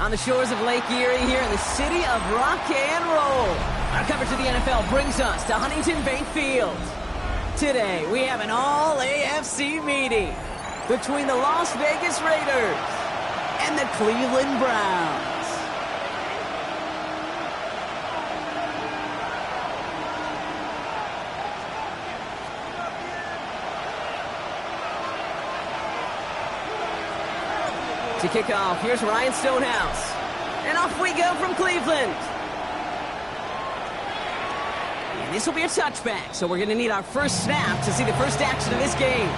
on the shores of Lake Erie here in the city of rock and roll. Our coverage of the NFL brings us to Huntington Bank Field. Today, we have an all-AFC meeting between the Las Vegas Raiders and the Cleveland Browns. To kick off, here's Ryan Stonehouse. And off we go from Cleveland. And this will be a touchback, so we're going to need our first snap to see the first action of this game.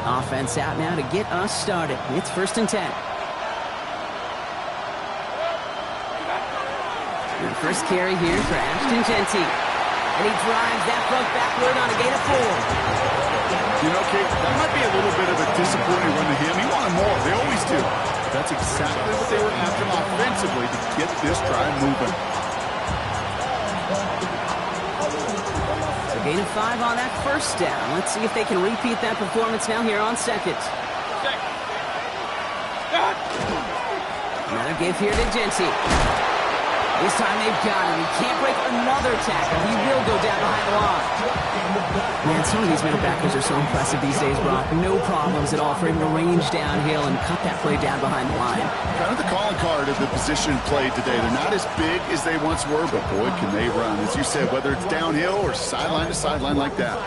Offense out now to get us started. It's 1st and 10. The first carry here for Ashton Jeanty. And he drives that front backward on a gain of 4. You know, Kate, that might be a little bit of a disappointing run to him. He wanted more. They always do. That's exactly what they were after offensively to get this drive moving. Gain of 5 on that first down. Let's see if they can repeat that performance now here on second. Another give here to Jeanty. This time they've got him. He can't break another tackle. He will go down behind the line. Man, some of these middle backers are so impressive these days, Brock. No problems at all for him to range downhill and cut that play down behind the line. Kind of the calling card of the position played today. They're not as big as they once were, but boy, can they run. As you said, whether it's downhill or sideline to sideline like that.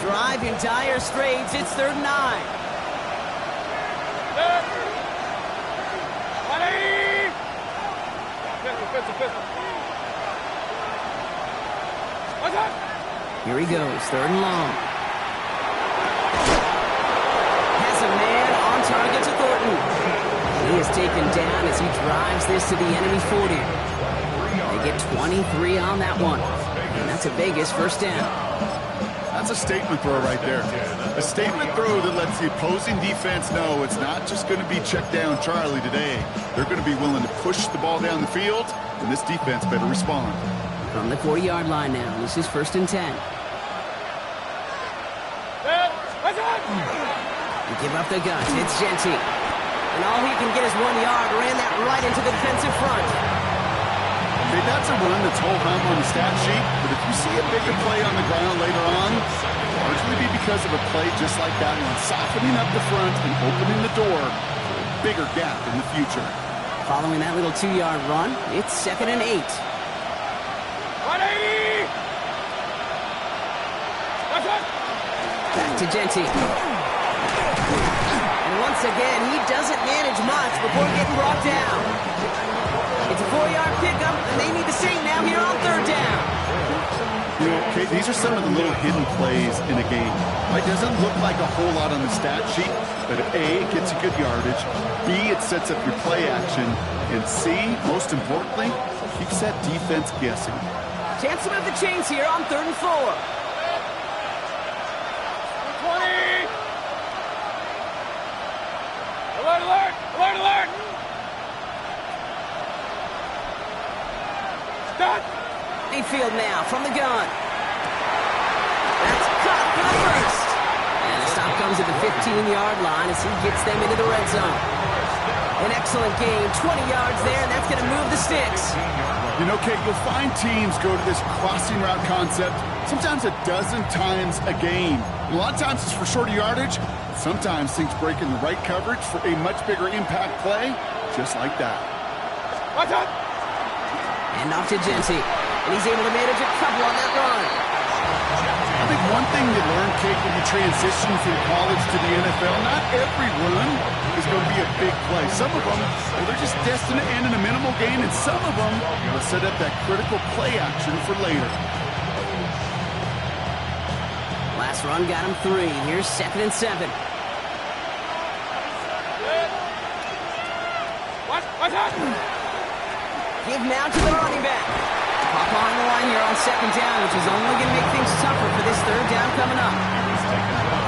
Drive in dire straits. It's 3rd and 9. Here he goes, 3rd and long. Has a man on target to Thornton. He is taken down as he drives this to the enemy 40. They get 23 on that one. And that's a Vegas 1st down. That's a statement throw right there. A statement throw that lets the opposing defense know it's not just going to be check down Charlie today. They're going to be willing to push the ball down the field, and this defense better respond. From the 40-yard line now, this is 1st and 10. They give up the guts. It's Jeanty. And all he can get is 1 yard. Ran that right into the defensive front. Okay, that's a run that's ho-hum on the stat sheet, but if you see a bigger play on the ground later on, it'll largely be because of a play just like that one, softening up the front and opening the door for a bigger gap in the future. Following that little 2-yard run, it's 2nd and 8. 180! Back to Jeanty. And once again, he doesn't manage much before getting brought down. It's a 4-yard pickup, and they need the same now here on 3rd down. You know, Kate, these are some of the little hidden plays in a game. It doesn't look like a whole lot on the stat sheet, but A, it gets you good yardage, B, it sets up your play action, and C, most importantly, keeps that defense guessing. Chance to move the chains here on 3rd and 4. 20! Alert, alert! Alert, alert! Stop! Mayfield now from the gun. That's caught for the first. And the stop comes at the 15-yard line as he gets them into the red zone. An excellent game, 20 yards there, and that's going to move the sticks. You know, Kate, you'll find teams go to this crossing route concept sometimes a dozen times a game. A lot of times it's for shorter yardage. Sometimes things break in the right coverage for a much bigger impact play, just like that. Watch out! And off to Jeanty. And he's able to manage a couple on that run. I think one thing you learn, Kate, when you transition from college to the NFL, not every run is going to be a big play. Some of them, well, they're just destined to end in a minimal gain, and some of them will set up that critical play action for later. Last run got him 3. Here's 2nd and 7. Watch out! Give now to the running back. Pop behind the line here on 2nd down, which is only going to make things tougher for this 3rd down coming up.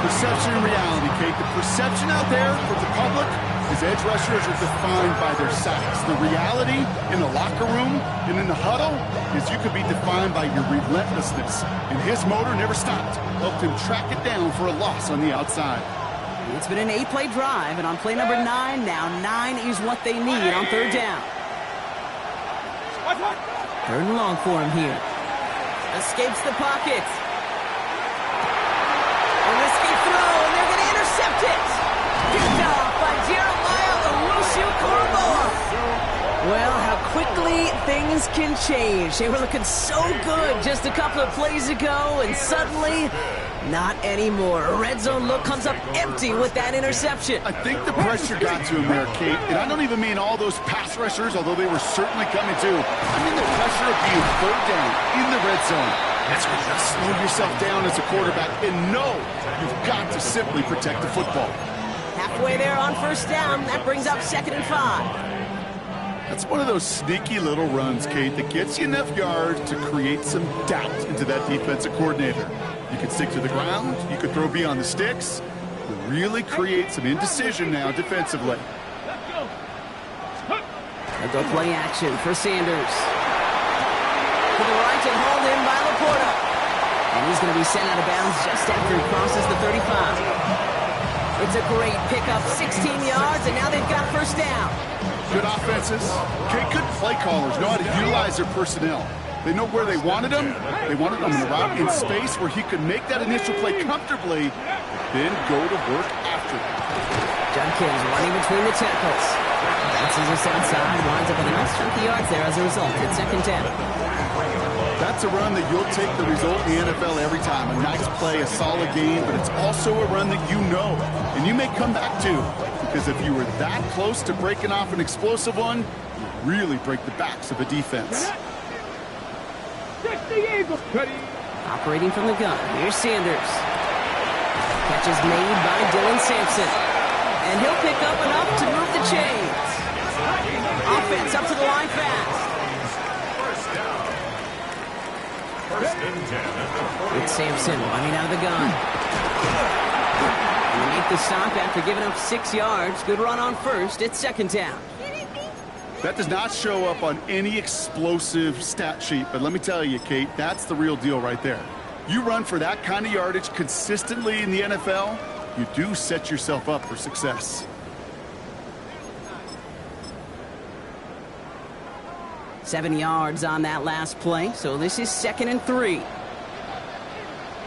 Perception and reality, Kate. The perception out there for the public is edge rushers are defined by their sacks. The reality in the locker room and in the huddle is you could be defined by your relentlessness. And his motor never stopped. Helped him track it down for a loss on the outside. It's been an 8-play drive, and on play number 9, now 9 is what they need on third down. Third and long for him here. Escapes the pocket. A risky throw, and they're going to intercept it. Picked off by Jeremiah Owusu-Koramoah. Well, how quickly things can change. They were looking so good just a couple of plays ago, and suddenly, not anymore. A red zone look comes up empty with that interception. I think the pressure got to him there, Kate. And I don't even mean all those pass rushers, although they were certainly coming too. I mean the pressure of being third down in the red zone. That's when you got to slow yourself down as a quarterback and know you've got to simply protect the football. Halfway there on first down. That brings up 2nd and 5. That's one of those sneaky little runs, Kate, that gets you enough yards to create some doubt into that defensive coordinator. You can stick to the ground, you could throw beyond the sticks, really create some indecision now defensively. A go play action for Sanders. To the right and hauled in by Laporta. And he's going to be sent out of bounds just after he crosses the 35. It's a great pickup, 16 yards, and now they've got first down. Good offenses. Okay, good play callers know how to utilize their personnel. They know where they wanted him. They wanted him in the route in space where he could make that initial play comfortably, then go to work after it. Judkins running between the tackles. Bounces us outside, winds up with a nice chunk of yards there as a result. It's 2nd down. That's a run that you'll take the result in the NFL every time. A nice play, a solid game, but it's also a run that you know, and you may come back to. Because if you were that close to breaking off an explosive one, you really break the backs of a defense. Operating from the gun, here's Sanders. Catch is made by Dylan Sampson. And he'll pick up enough to move the chains. Offense up to the line fast. It's Sampson running out of the gun. He made the stop after giving up 6 yards. Good run on first. It's 2nd down. That does not show up on any explosive stat sheet, but let me tell you, Kate, that's the real deal right there. You run for that kind of yardage consistently in the NFL, you do set yourself up for success. Seven yards on that last play, so this is 2nd and 3.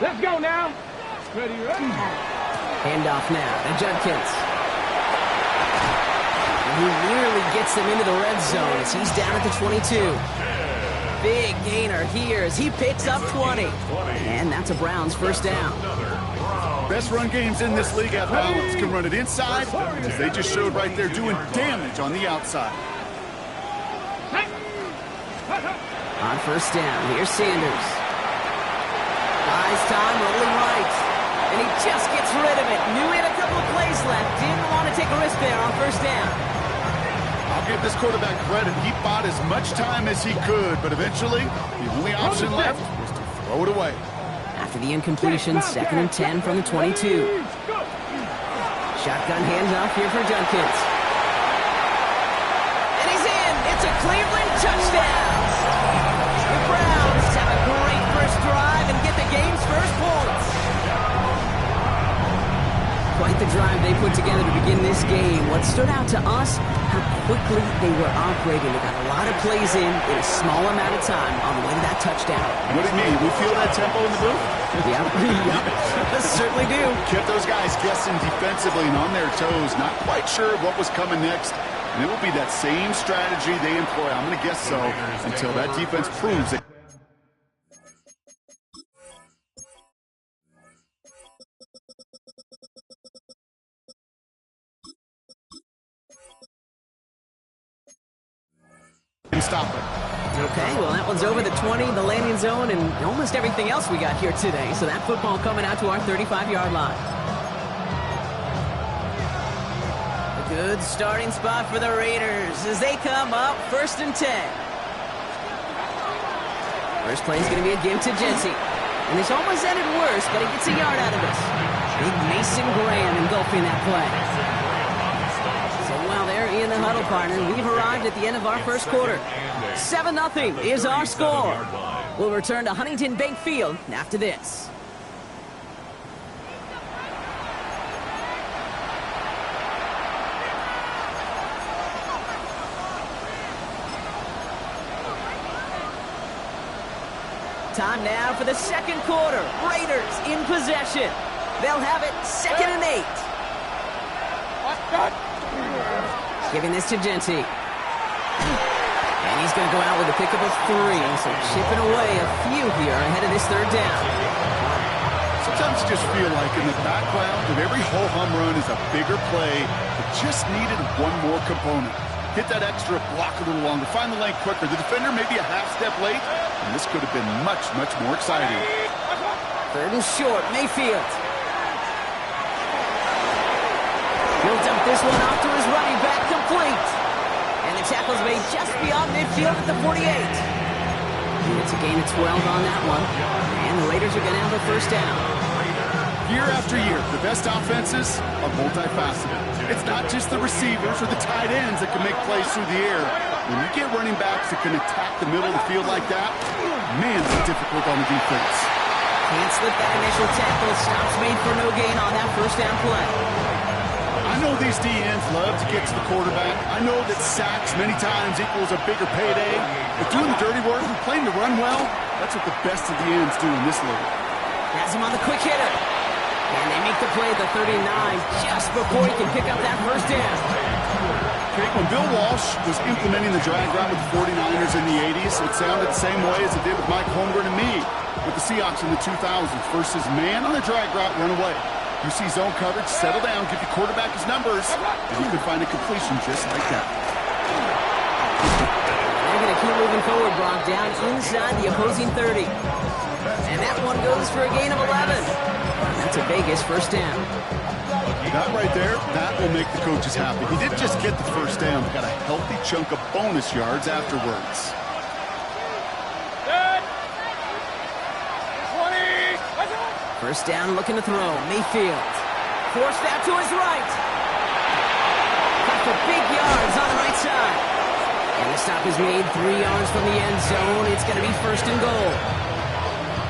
Let's go now. Ready. Handoff now to Judkins. And he nearly gets them into the red zone as he's down at the 22. Big gainer here as he picks up 20. And that's a Browns first down. Best run games in this league have balance. Can run it inside, as they just showed right there, doing damage on the outside. On first down, here's Sanders. Buys time, rolling right. And he just gets rid of it. Knew he had a couple of plays left. Didn't want to take a risk there on first down. I'll give this quarterback credit. He bought as much time as he could, but eventually, the only option left was to throw it away. After the incompletion, 2nd and 10 from the 22. Shotgun handoff here for Judkins. And he's in. It's a Cleveland touchdown. The Browns have a great first drive and get the game's first points. Quite the drive they put together to begin this game. What stood out to us, how quickly they were operating. They got a lot of plays in a small amount of time on the way to that touchdown. What do you mean? We feel that tempo in the booth? Yeah, certainly do. Kept those guys guessing defensively and on their toes, not quite sure what was coming next. And it will be that same strategy they employ. I'm going to guess so until that defense proves it. And stop it. Okay, well, that one's over the 20, the landing zone, and almost everything else we got here today. So that football coming out to our 35-yard line. A good starting spot for the Raiders as they come up 1st and 10. First play is going to be a give to Jency. And this almost ended worse, but he gets a yard out of this. Big Mason Graham engulfing that play. So while they're in the huddle, partner, we've arrived at the end of our first quarter. 7-0 is our score. We'll return to Huntington Bank Field after this. Time now for the second quarter. Raiders in possession. They'll have it 2nd and 8. Giving this to Jeanty. And he's going to go out with a pickup of 3. So chipping away a few here ahead of this third down. Sometimes you just feel like in the background of every ho-hum run is a bigger play that just needed one more component. Hit that extra block a little longer. Find the lane quicker. The defender may be a half step late, and this could have been much, much more exciting. 3rd and short, Mayfield. He'll dump this one off to his running back, complete. And the tackle's made just beyond midfield at the 48. And it's a gain of 12 on that one. And the Raiders are going to have a first down. Year after year, the best offenses are multifaceted. It's not just the receivers or the tight ends that can make plays through the air. When you get running backs that can attack the middle of the field like that, man, it's difficult on the defense. Can't slip that initial tackle. Stops made for no gain on that first down play. I know these DNs love to get to the quarterback. I know that sacks many times equals a bigger payday. But doing the dirty work and playing to run well, that's what the best of the ends do in this league. Has him on the quick hitter. And they make the play at the 39 just before he can pick up that first down. Okay, when Bill Walsh was implementing the drag route with the 49ers in the 80s, it sounded the same way as it did with Mike Holmgren and me with the Seahawks in the 2000s versus man on the drag route, run away. You see zone coverage, settle down, give your quarterback his numbers, and you can find a completion just like that. They're going to keep moving forward, Brock, down inside the opposing 30. And that one goes for a gain of 11. That's a Vegas first down. That right there, that will make the coaches happy. He didn't just get the first down, he got a healthy chunk of bonus yards afterwards. First down, looking to throw. Mayfield. Forced that to his right. Cut for big yards on the right side. And the stop is made 3 yards from the end zone. It's going to be 1st and goal.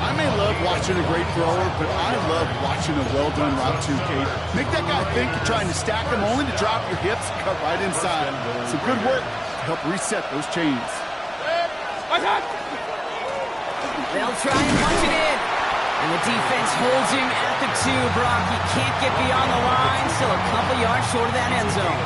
I may love watching a great thrower, but I love watching a well-done route too, Kate. Make that guy think you're trying to stack him only to drop your hips and cut right inside. Some good work to help reset those chains. They'll try and punch it in. And the defense holds him at the 2, Brock. He can't get beyond the line. Still a couple yards short of that end zone.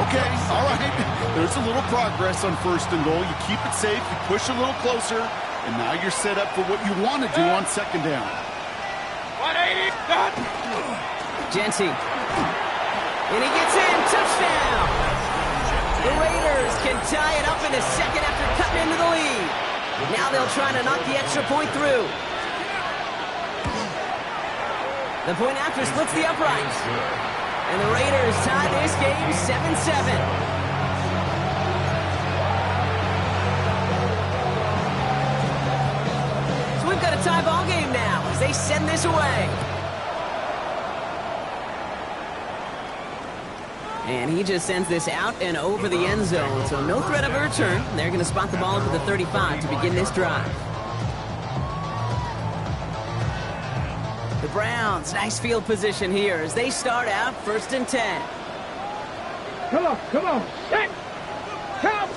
Okay, all right. There's a little progress on 1st and goal. You keep it safe, you push a little closer, and now you're set up for what you want to do on 2nd down. 180, done. Jeanty. And he gets in. Touchdown. The Raiders can tie it up in the 2nd after cutting into the lead. Now they'll try to knock the extra point through. The point after splits the uprights. And the Raiders tie this game 7-7. So we've got a tie ball game now as they send this away. And he just sends this out and over the end zone. So no threat of a return. They're going to spot the ball to the 35 to begin this drive. The Browns, nice field position here as they start out 1st and 10. Come on. Set. Come.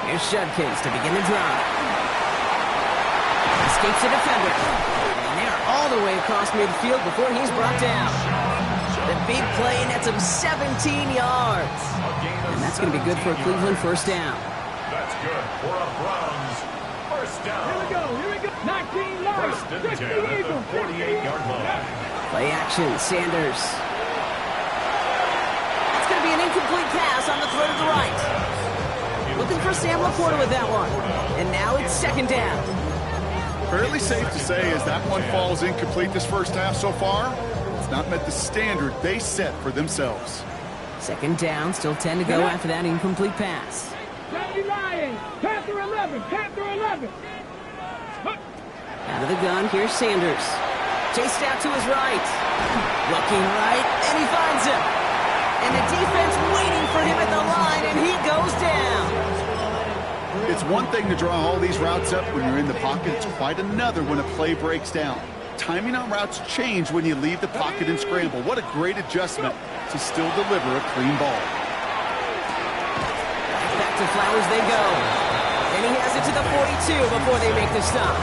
Here's Judkins to begin the drive. Escapes the defender. And they're all the way across midfield before he's brought down. The big play nets him 17 yards. And that's going to be good for a Cleveland first down. That's good for a Browns first down. Here we go. 19 yards. First and 10 at the 48-yard line. Play action, Sanders. It's going to be an incomplete pass on the throw to the right. Looking for Sam Laporta with that one. And now it's 2nd down. Fairly safe to say as that one falls incomplete this first half so far, it's not met the standard they set for themselves. 2nd down, still 10 to go after that incomplete pass. Johnny Lion. Panther 11. Out of the gun, here's Sanders. Chased out to his right. Looking right, and he finds him. And the defense waiting for him at the line, and he goes down. It's one thing to draw all these routes up when you're in the pocket. It's quite another when a play breaks down. Timing on routes change when you leave the pocket and scramble. What a great adjustment to still deliver a clean ball. Back to Flowers they go. And he has it to the 42 before they make the stop.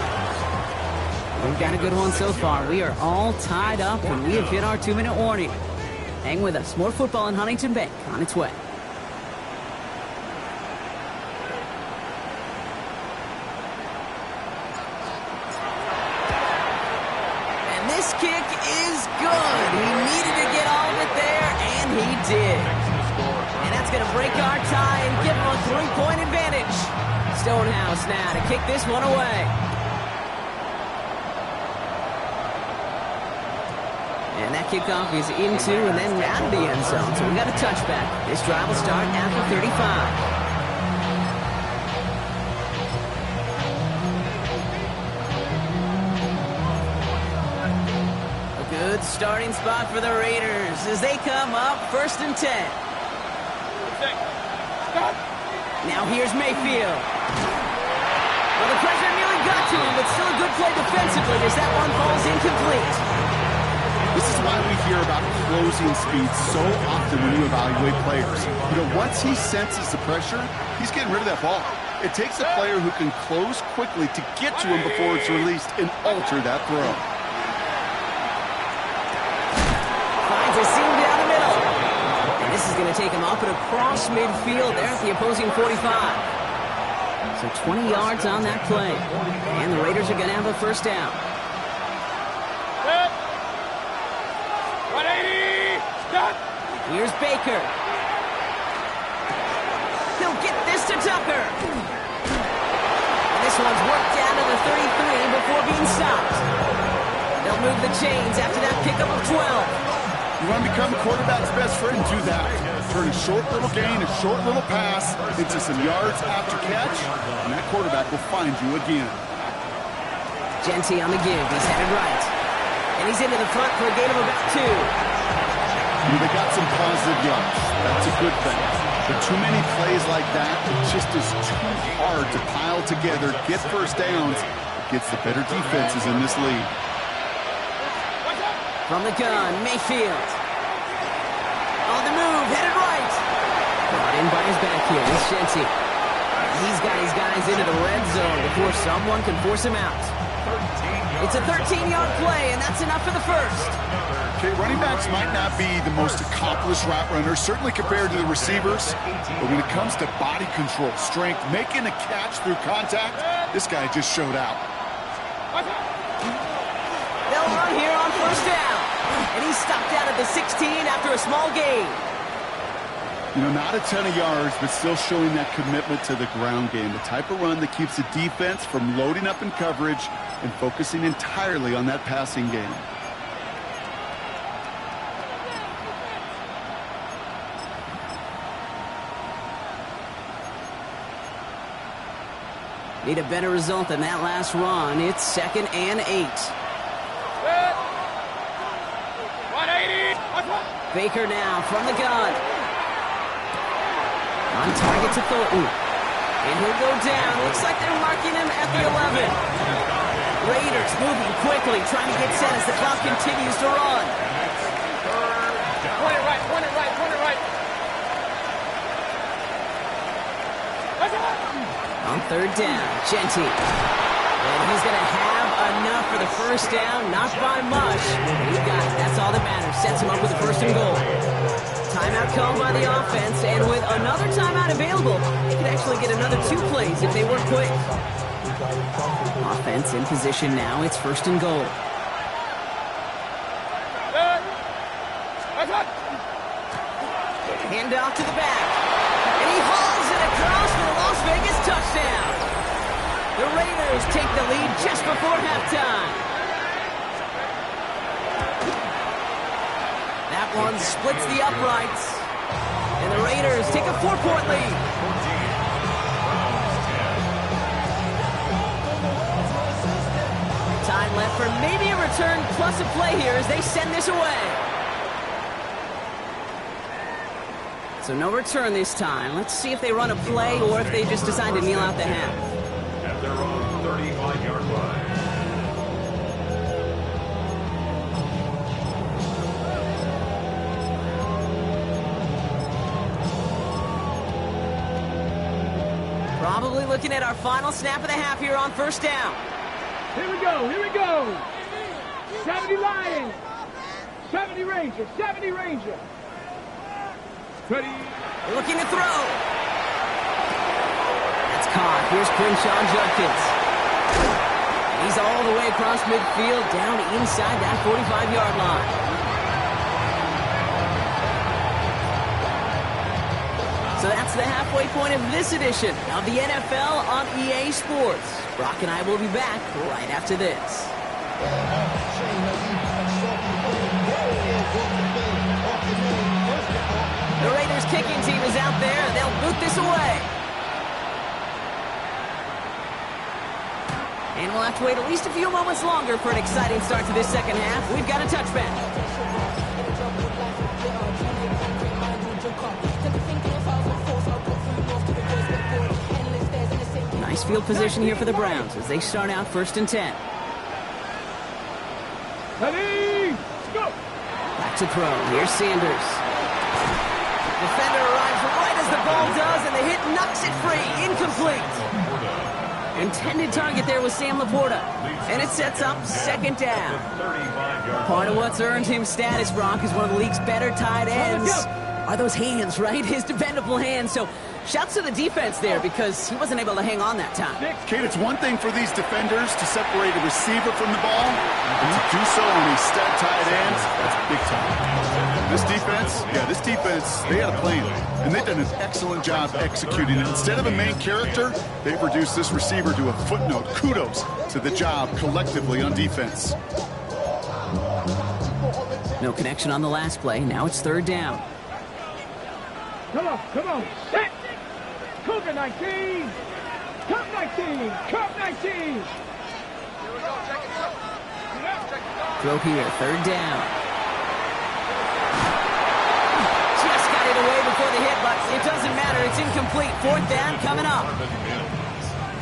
We've got a good one so far. We are all tied up, and we have hit our 2-minute warning. Hang with us. More football in Huntington Bank on its way. And this kick is good. He needed to get all of it there, and he did. And that's going to break our tie and give him a 3-point advantage. Stonehouse now to kick this one away. And that kickoff is into and then out of the end zone. So we got a touchback. This drive will start after 35. A good starting spot for the Raiders as they come up 1st and 10. Now here's Mayfield. Well, the pressure nearly got to him, but still a good play defensively as that one falls incomplete. This is why we hear about closing speed so often when you evaluate players. You know, once he senses the pressure, he's getting rid of that ball. It takes a player who can close quickly to get to him before it's released and alter that throw. Finds a seam down the middle. And this is going to take him up and across midfield there at the opposing 45. So 20 yards on that play. And the Raiders are going to have a first down. Here's Baker. He'll get this to Tucker. And this one's worked down to the 33 before being stopped. They'll move the chains after that pickup of 12. You want to become a quarterback's best friend? Do that. Turn a short little gain, a short little pass into some yards after catch, and that quarterback will find you again. Genty on the give. He's headed right. And he's into the front for a gain of about 2. They got some positive yards. That's a good thing. But too many plays like that, it just is too hard to pile together, get first downs. It gets the better defenses in this league. From the gun, Mayfield. On the move, headed right. Brought in by his back here, it's Genty. He's got his guys into the red zone before someone can force him out. It's a 13-yard play, and that's enough for the first. Okay, running backs might not be the most accomplished route runners, certainly compared to the receivers. But when it comes to body control, strength, making a catch through contact, this guy just showed out. They'll run here on first down. And he's stopped out at the 16 after a small gain. You know, not a ton of yards, but still showing that commitment to the ground game. The type of run that keeps the defense from loading up in coverage and focusing entirely on that passing game. Need a better result than that last run. It's 2nd and 8. 180. Baker now from the gun. On target to Thornton. And he'll go down. Looks like they're marking him at the 11. Raiders moving quickly, trying to get set as the clock continues to run. Point it right, point it right, point it right. On 3rd down, Genty. And he's going to have enough for the first down, not by much. He's got it. That's all that matters. Sets him up with a 1st and goal. Timeout called by the offense, and with another timeout available, they could actually get another 2 plays if they were quick. Offense in position now. It's 1st and goal. Hand off to the back. And he hauls it across for the Las Vegas touchdown. The Raiders take the lead just before halftime. That one splits the uprights. And the Raiders take a 4-point lead. Time left for maybe a return. return plus a play here as they send this away. So no return this time. Let's see if they run a play or if they just decide to kneel out the half. At their own 35-yard line. Probably looking at our final snap of the half here on first down. Here we go, here we go. 70 Lions, 70 Rangers, 70 Rangers. Ready. Looking to throw. That's caught. Here's Crenshaw Judkins. He's all the way across midfield, down inside that 45-yard line. So that's the halfway point of this edition of the NFL on EA Sports. Brock and I will be back right after this. The Raiders kicking team is out there, and they'll boot this away. And we'll have to wait at least a few moments longer for an exciting start to this second half. We've got a touchback. Nice field position here for the Browns as they start out 1st and 10. Ready, go. Back to throw. Here's Sanders. Defender arrives right as the ball does, and the hit knocks it free. Incomplete. Intended target there was Sam Laporta. And it sets up 2nd down. Part of what's earned him status, Brock, is one of the league's better tight ends. Are those hands, right? His dependable hands. So shouts to the defense there because he wasn't able to hang on that time. Kate, it's one thing for these defenders to separate a receiver from the ball, and to do so on these stud tight ends, that's big time. This defense, they had a plan, and they've done an excellent job executing it. Instead of a main character, they've reduced this receiver to a footnote. Kudos to the job collectively on defense. No connection on the last play. Now it's 3rd down. Come on, come on. Set. Cougar 19. Cup 19. Cup 19. Throw here, 3rd down. Just got it away before the hit, but it doesn't matter. It's incomplete. 4th down coming up.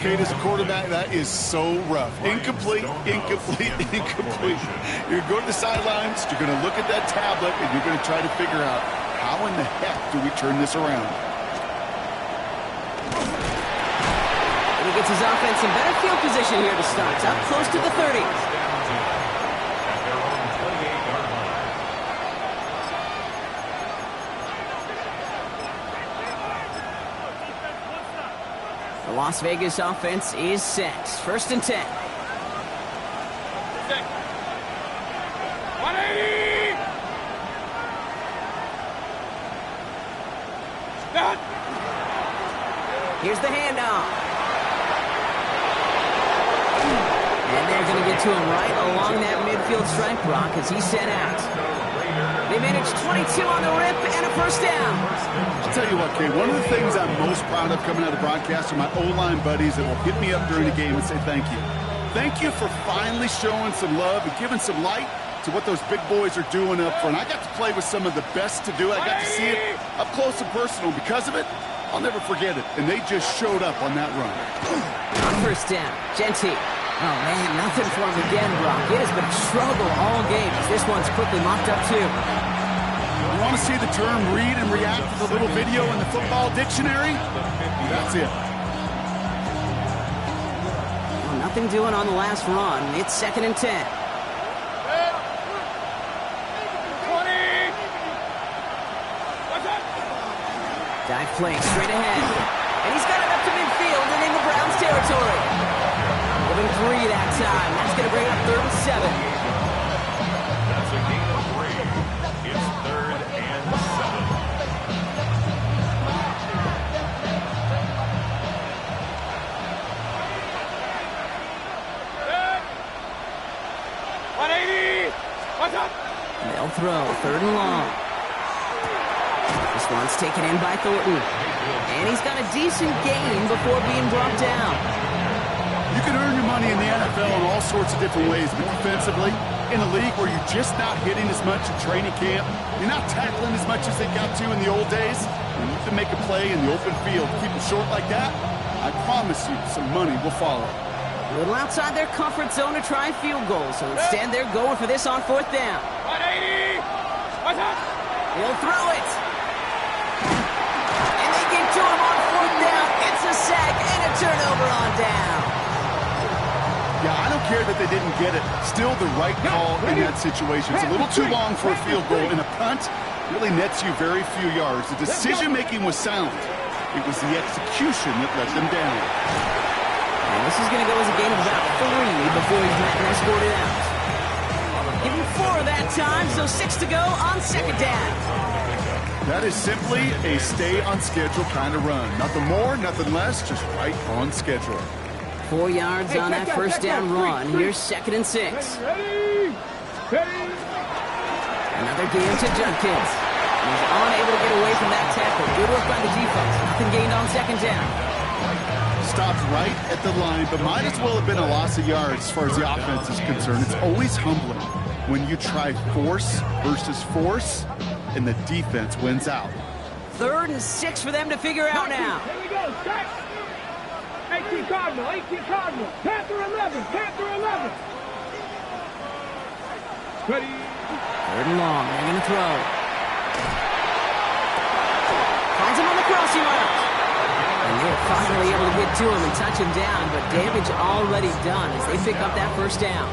Kate, as a quarterback, that is so rough. Incomplete, incomplete, incomplete. You're going to go to the sidelines, you're going to look at that tablet, and you're going to try to figure out how in the heck do we turn this around? And he gets his offense in better field position here to start. Up close to the 30. The Las Vegas offense is set. 1st and 10. 180. Stop. Here's the handoff. And they're going to get to him right along that midfield stripe, Brock, as he's sent out. They managed 22 on the rip and a 1st down. I'll tell you what, Kate, one of the things I'm most proud of coming out of broadcast are my O-line buddies that will hit me up during the game and say thank you. Thank you for finally showing some love and giving some light to what those big boys are doing up front. I got to play with some of the best to do it. I got to see it up close and personal. Because of it, I'll never forget it. And they just showed up on that run. On 1st down, Genty. Oh, man, nothing for him again, Brock. It has been a struggle all game as this one's quickly mocked up, too. You want to see the term read and react to the little video in the football dictionary? That's it. Well, nothing doing on the last run. It's 2nd and 10. 20. Dive play straight ahead. And he's got it up to midfield and in the Browns' territory. Moving 3 that time. That's going to bring up 3rd and 7. That's a gain of 3. It's 3rd and 7. They'll throw 3rd and long. This one's taken in by Thornton. And he's got a decent gain before being brought down. You can earn your money in the NFL in all sorts of different ways, but defensively, in a league where you're just not hitting as much in training camp, you're not tackling as much as they got to in the old days, and you can make a play in the open field, keep it short like that, I promise you some money will follow. A little outside their comfort zone to try a field goal, so instead they're going for this on 4th down. 180! What's up? He'll throw it. And they get to him on 4th down. It's a sack and a turnover on down. Yeah, I don't care that they didn't get it. Still the right call in that situation. It's a little too long for a field goal, and a punt really nets you very few yards. The decision-making was sound. It was the execution that let them down. And this is going to go as a game of about 3 before he's escorted out. Give him 4 that time, so 6 to go on 2nd down. That is simply a stay-on-schedule kind of run. Nothing more, nothing less, just right on schedule. 4 yards on that 1st down run. Here's 2nd and 6. Ready! Ready! Another game to Judkins. He's unable to get away from that tackle. Good work by the defense. Nothing gained on 2nd down. Stopped right at the line, but might as well have been a loss of yards as far as the offense is concerned. It's always humbling when you try force versus force, and the defense wins out. 3rd and 6 for them to figure out now. Here we go, set! 18 Cardinal, 18 Cardinal. Panther 11, Panther 11. Ready? 3rd and long. They're going to throw. Finds him on the crossing route. And they're finally able to get to him and touch him down, but damage already done as they pick up that 1st down.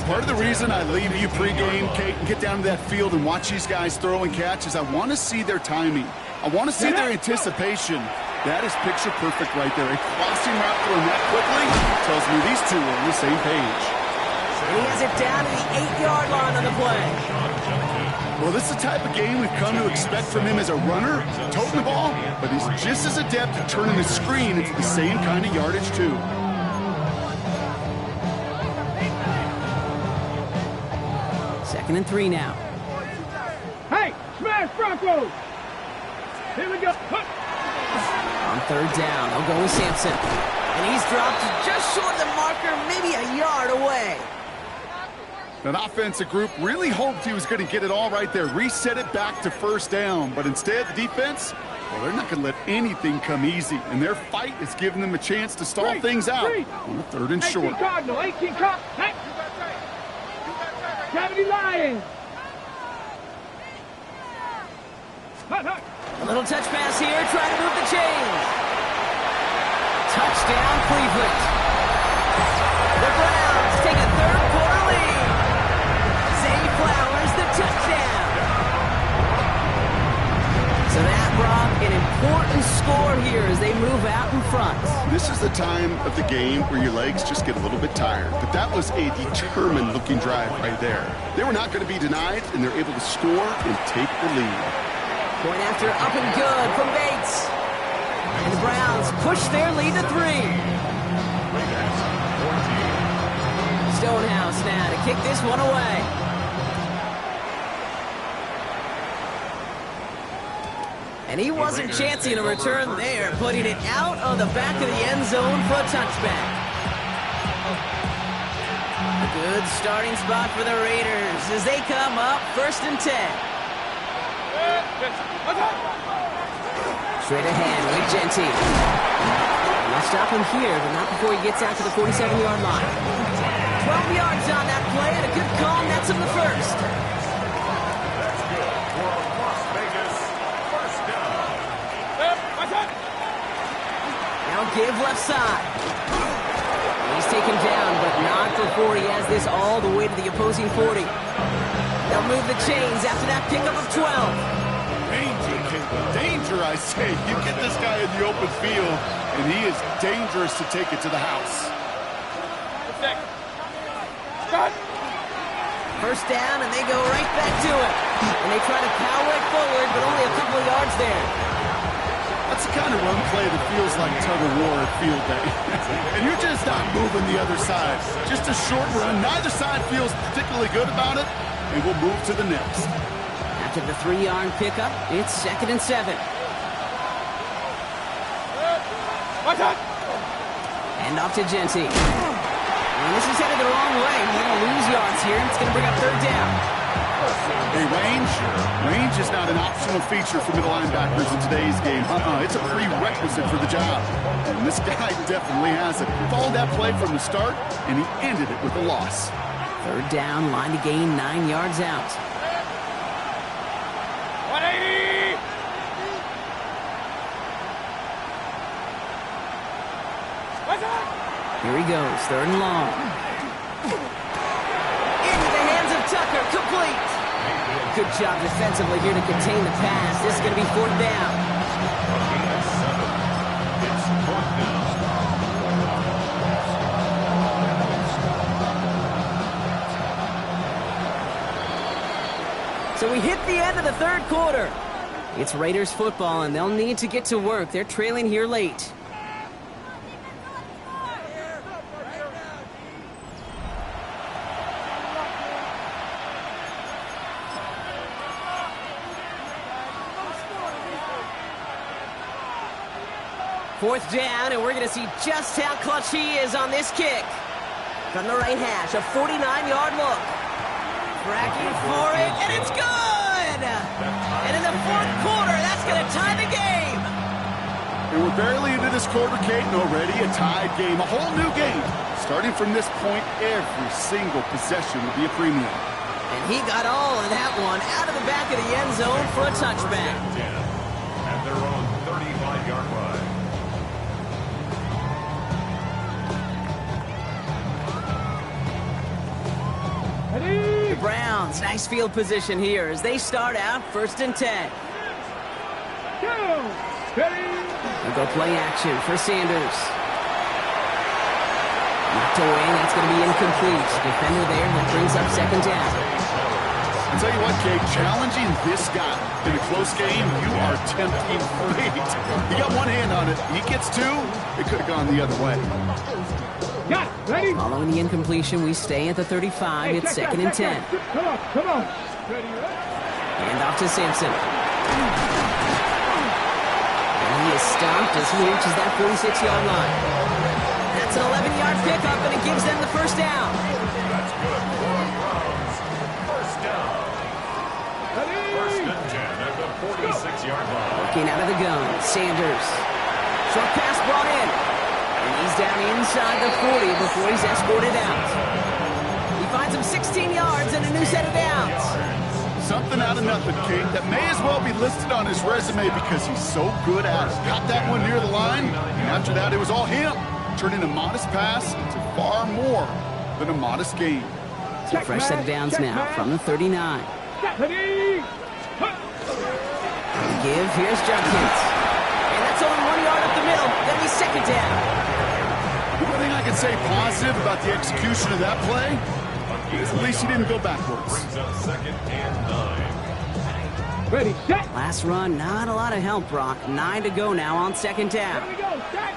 Part of the reason I leave you pregame, Kate, and get down to that field and watch these guys throw and catch is I want to see their timing. I want to see their anticipation. That is picture perfect right there. A crossing route thrown that quickly tells me these two are on the same page. And he has it down to the 8-yard line on the play. Well, this is the type of game we've come to expect from him as a runner, toting the ball, but he's just as adept at turning the screen into the same kind of yardage, too. Second and 3 now. Hey, smash Broncos! Here we go. On 3rd down, they'll go with Sampson. And he's dropped just short of the marker, maybe a yard away. That offensive group really hoped he was going to get it all right there, reset it back to 1st down. But instead, the defense, well, they're not going to let anything come easy. And their fight is giving them a chance to stall things out on the 3rd and short. 18 Cardinal, 18 Cardinal. Hey. 70 Lions. Hut, hut. A little touch pass here, trying to move the chains. Touchdown, Cleveland. The Browns take a 3rd quarter lead. Zay Flowers, the touchdown. So that brought an important score here as they move out in front. This is the time of the game where your legs just get a little bit tired. But that was a determined-looking drive right there. They were not going to be denied, and they're able to score and take the lead. Point after up and good from Bates. And the Browns push their lead to 3. Stonehouse now to kick this one away. And he wasn't chancing a return there, putting it out of the back of the end zone for a touchback. A good starting spot for the Raiders as they come up 1st and 10. Straight ahead with Genty. They'll stop him here, but not before he gets out to the 47-yard line. 12 yards on that play, and a good call nets him the 1st. Now give left side. He's taken down, but not before he has this all the way to the opposing 40. They'll move the chains after that pickup of 12. Danger, I say. You get this guy in the open field, and he is dangerous to take it to the house. 1st down, and they go right back to it. And they try to power it forward, but only a couple of yards there. That's the kind of run play that feels like tug-of-war at field day. And you're just not moving the other side. Just a short run. Neither side feels particularly good about it, and we'll move to the next. After the 3-yard pickup, it's 2nd and 7. And off to Genty. And this is headed the wrong way. He's going to lose yards here. It's going to bring up third down. Hey, range is not an optional feature for middle linebackers in today's game. It's a prerequisite for the job. And this guy definitely has it. Followed that play from the start, and he ended it with a loss. Third down, line to gain 9 yards out. 180! Here he goes, third and long. Into the hands of Tucker, complete. Good job defensively here to contain the pass. This is going to be fourth down. It's fourth down. So we hit the end of the third quarter. It's Raiders football, and they'll need to get to work. They're trailing here late. Fourth down, and we're going to see just how clutch he is on this kick. From the right hash, a 49-yard look. Cracking for it, and it's good! And in the fourth quarter, that's going to tie the game. And we're barely into this quarter, Kate, and already a tied game, a whole new game. Starting from this point, every single possession will be a premium. And he got all of that one out of the back of the end zone for a touchback. At their own 35-yard line. The Browns, nice field position here as they start out first and 10. They'll go play action for Sanders. Knocked away, that's going to be incomplete. Defender there, that brings up second down. I'll tell you what, Kate, challenging this guy in a close game, you are tempting fate. He got one hand on it. He gets two. It could have gone the other way. Got it. Ready? Following the incompletion, we stay at the 35. It's second and 10. Come on, come on. Hand off to Sampson. And he is stopped as he reaches that 46-yard line. That's an 11-yard pickup, and it gives them the first down. That's good for the Browns. First down. First and 10 at the 46-yard line. Working out of the gun, Sanders. Short pass brought in. And he's down inside the 40 before he's escorted out. He finds him 16 yards and a new set of downs. Something out of nothing, Kate, that may as well be listed on his resume because he's so good at it. Caught that one near the line, and after that, it was all him. Turning a modest pass into far more than a modest game. So fresh set of downs now from the 39. Give, here's Judkins. And that's only 1 yard up the middle. Then he's second down. One thing I can say positive about the execution of that play is at least he didn't go backwards. Brings up second and 9. Ready, set. Last run, not a lot of help, Brock. 9 to go now on second down. Here we go, set.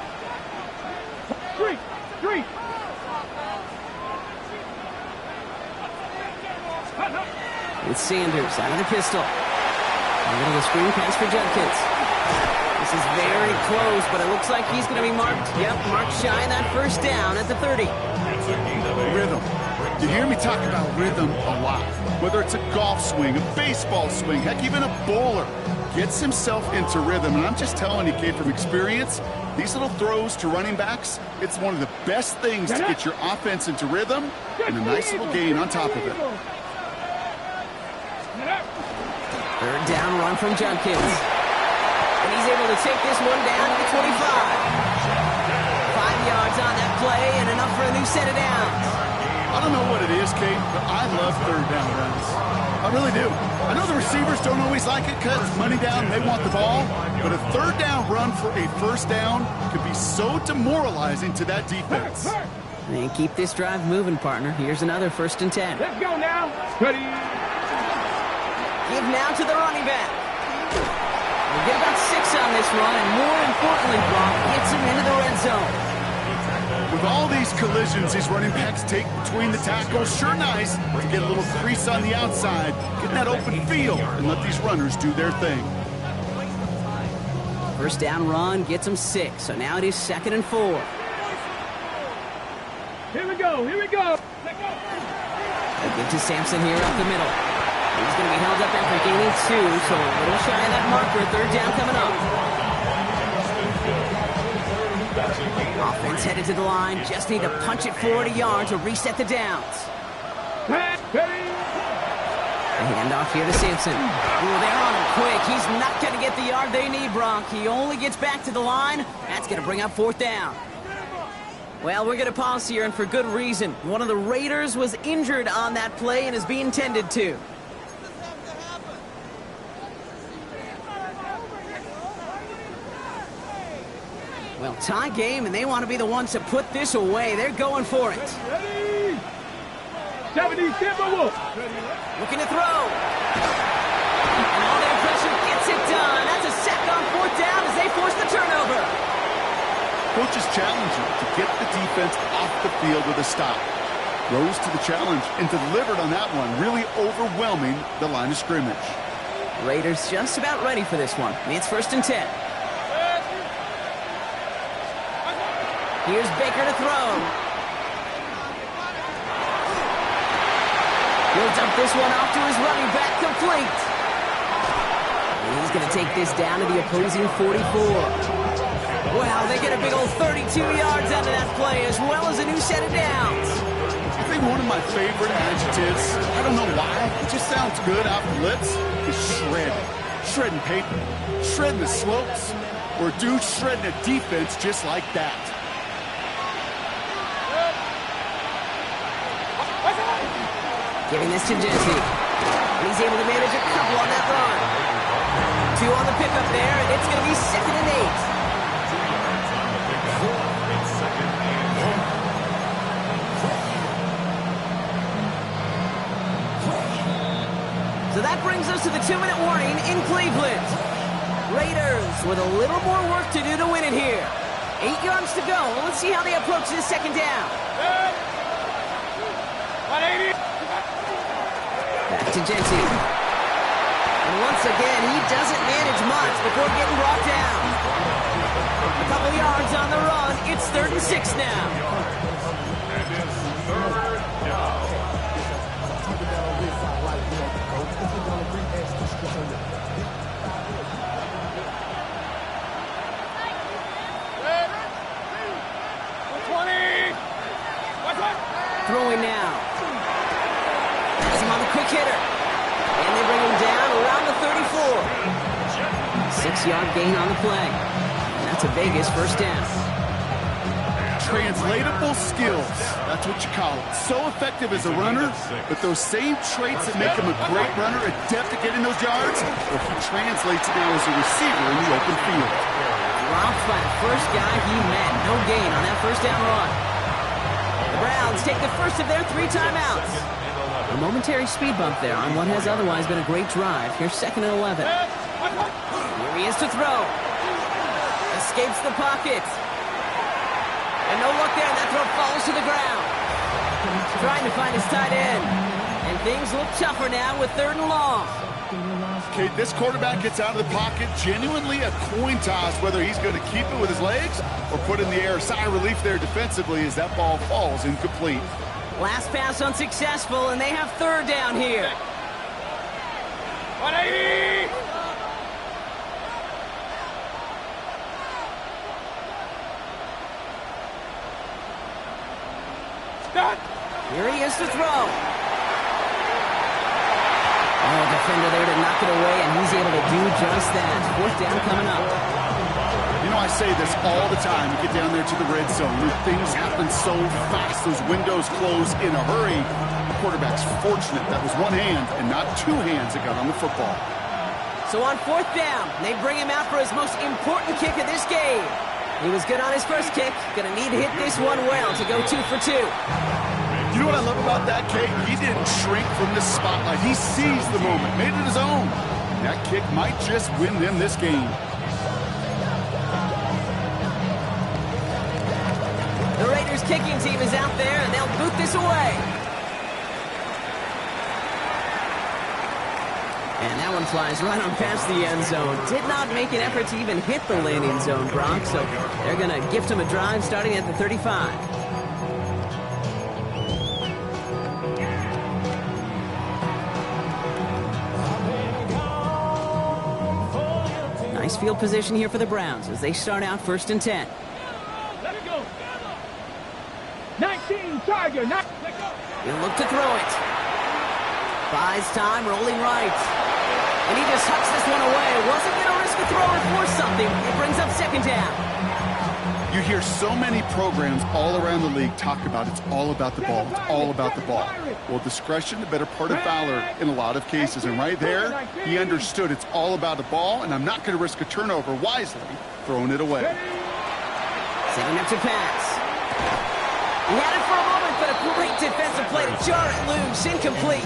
Three. With Sanders out of the pistol. A little screen pass for Judkins. This is very close, but it looks like he's going to be marked. Yep, marked shy of that first down at the 30. It's a gain of 8. Rhythm. You hear me talk about rhythm a lot. Whether it's a golf swing, a baseball swing, heck, even a bowler gets himself into rhythm. And I'm just telling you, kid, from experience, these little throws to running backs, it's one of the best things to get your offense into rhythm and a nice little gain on top of it. Third down run from Judkins. And he's able to take this one down to the 25. 5 yards on that play and enough for a new set of downs. I don't know what it is, Kate, but I love third down runs. I really do. I know the receivers don't always like it because money down, they want the ball. But a third down run for a first down could be so demoralizing to that defense. And keep this drive moving, partner. Here's another first and 10. Let's go now. Ready. Give now to the running back. We'll get about 6 on this run, and more importantly, Brock gets him into the red zone. With all these collisions these running backs take between the tackles, sure nice to get a little crease on the outside, get in that open field, and let these runners do their thing. First down run gets him 6, so now it is second and 4. Here we go. Here we go. They give to Sampson here up the middle. He's going to be held up after gaining 2, so a little shy of that marker. Third down coming up. Offense headed to the line. Just need to punch it 40 yards to reset the downs. Hand off here to Sampson. Ooh, they're on him quick. He's not going to get the yard they need, Brock. He only gets back to the line. That's going to bring up 4th down. Well, we're going to pause here, and for good reason. One of the Raiders was injured on that play and is being tended to. Well, tie game, and they want to be the ones to put this away. They're going for it. Ready. 70 Timberwolves. Looking to throw. And all their pressure gets it done. That's a sack on 4th down as they force the turnover. Coaches challenge you to get the defense off the field with a stop. Rose to the challenge and delivered on that one, really overwhelming the line of scrimmage. Raiders just about ready for this one. It's 1st and 10. Here's Baker to throw. He'll dump this one off to his running back, complete. And he's going to take this down to the opposing 44. Wow, they get a big old 32 yards out of that play, as well as a new set of downs. I think one of my favorite adjectives, I don't know why, it just sounds good off the lips, is shred. Shredding paper, shredding the slopes, or dude shredding a defense just like that. Giving this to Jesse. And he's able to manage a couple on that run. 2 on the pickup there, and it's going to be 2nd and 8. 2 yards on the pickup. It's 2nd and 1. So that brings us to the 2-minute warning in Cleveland. Raiders with a little more work to do to win it here. 8 yards to go. Let's see how they approach this 2nd down. 180. Back to Jency. And once again, he doesn't manage much before getting brought down. A couple yards on the run. It's 3rd and 6 now. And it's 3rd down. Throwing now. That's him on the quick hitter. And they bring him down around the 34. 6-yard gain on the play. And that's a Vegas 1st down. Translatable skills, that's what you call it. So effective as a runner, but those same traits that make him a great runner, adept at getting those yards, well, he translates now as a receiver in the open field. Dropped by the first guy he met. No gain on that 1st down run. The Browns take the first of their 3 timeouts. A momentary speed bump there on what has otherwise been a great drive. Here's 2nd and 11. Here he is to throw. Escapes the pocket. And no luck there. That throw falls to the ground. Trying to find his tight end. And things look tougher now with 3rd and long. Okay, this quarterback gets out of the pocket, genuinely a coin toss whether he's going to keep it with his legs or put in the air. Sigh of relief there defensively as that ball falls incomplete. Last pass unsuccessful, and they have 3rd down here. 180. Stop. Here he is to throw. Oh, defender there to knock it away, and he's able to do just that. 4th down coming up. You know, I say this all the time. You get down there to the red zone, and things happen so fast. Those windows close in a hurry. The quarterback's fortunate that was one hand and not 2 hands that got on the football. So on 4th down, they bring him out for his most important kick of this game. He was good on his first kick. Going to need to hit this one well to go 2 for 2. You know what I love about that, Kate? He didn't shrink from the spotlight. He seized the moment, made it his own. That kick might just win them this game. The Raiders kicking team is out there, and they'll boot this away. And that one flies right on past the end zone. Did not make an effort to even hit the landing zone, Brock, so they're going to gift him a drive starting at the 35. Nice field position here for the Browns as they start out 1st and 10. Let's go. 19, Tiger. He'll look to throw it. Buys time, rolling right. And he just hucks this one away. Wasn't going to risk a throw or force something. It brings up 2nd down. You hear so many programs all around the league talk about it's all about the ball. It's all about the ball. Well, discretion, the better part of valor in a lot of cases. And right there, he understood it's all about the ball, and I'm not going to risk a turnover wisely, throwing it away. Setting up to pass. He had it for a moment, but a great defensive play to jar it loose. Incomplete.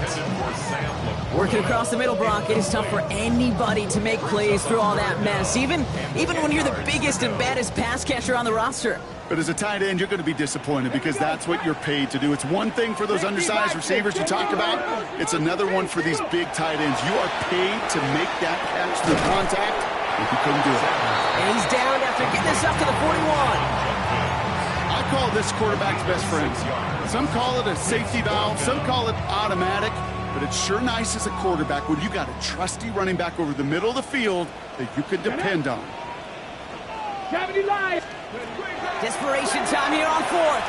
Working across the middle, Brock, it is tough for anybody to make plays through all that mess, even when you're the biggest and baddest pass catcher on the roster. But as a tight end, you're going to be disappointed because that's what you're paid to do. It's one thing for those undersized receivers you talk about. It's another one for these big tight ends. You are paid to make that catch through contact, and he couldn't do it. And he's down after getting this up to the 41. I call this quarterback's best friend. Some call it a safety valve, some call it automatic, but it's sure nice as a quarterback when you got a trusty running back over the middle of the field that you can depend on. 70 Lions. Desperation time here on 4th.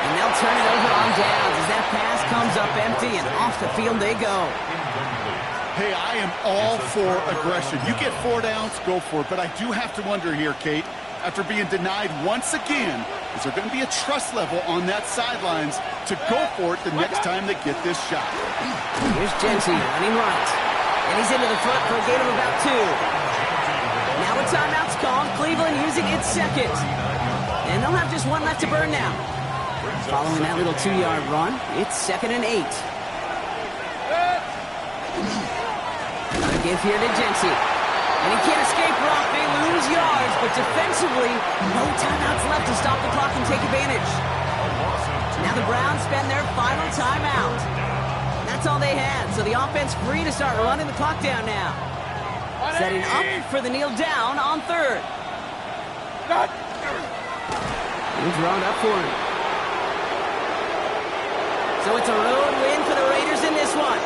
And they'll turn it over on downs as that pass comes up empty and off the field they go. Hey, I am all for aggression. You get 4 downs, go for it. But I do have to wonder here, Kate, after being denied once again, is there going to be a trust level on that sidelines to go for it the next time they get this shot? Here's Genty running right. And he's into the front for a gain of about 2. Now a timeout's called. Cleveland using its 2nd. And they'll have just 1 left to burn now. Following that little 2-yard run, it's 2nd and 8. A give here to Genty. And he can't escape Brock. They lose yards, but defensively, no timeouts left to stop the clock and take advantage. Now the Browns spend their final timeout. That's all they had, so the offense free to start running the clock down now. Setting up for the kneel down on 3rd. He's drawn up for him. So it's a road win for the Raiders in this one.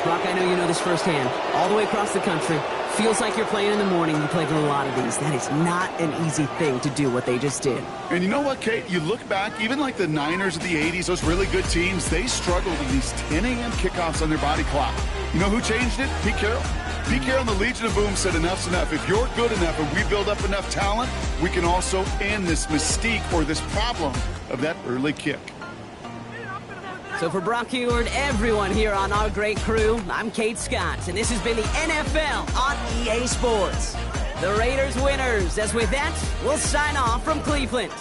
Brock, I know you know this firsthand. All the way across the country. Feels like you're playing in the morning. You played in a lot of these. That is not an easy thing to do what they just did. And you know what, Kate? You look back, even like the Niners of the 80s, those really good teams, they struggled with these 10 a.m. kickoffs on their body clock. You know who changed it? Pete Carroll. Pete Carroll and the Legion of Boom said enough's enough. If you're good enough and we build up enough talent, we can also end this mystique or this problem of that early kick. So for Brock Huard, everyone here on our great crew, I'm Kate Scott, and this has been the NFL on EA Sports. The Raiders winners, as with that, we'll sign off from Cleveland.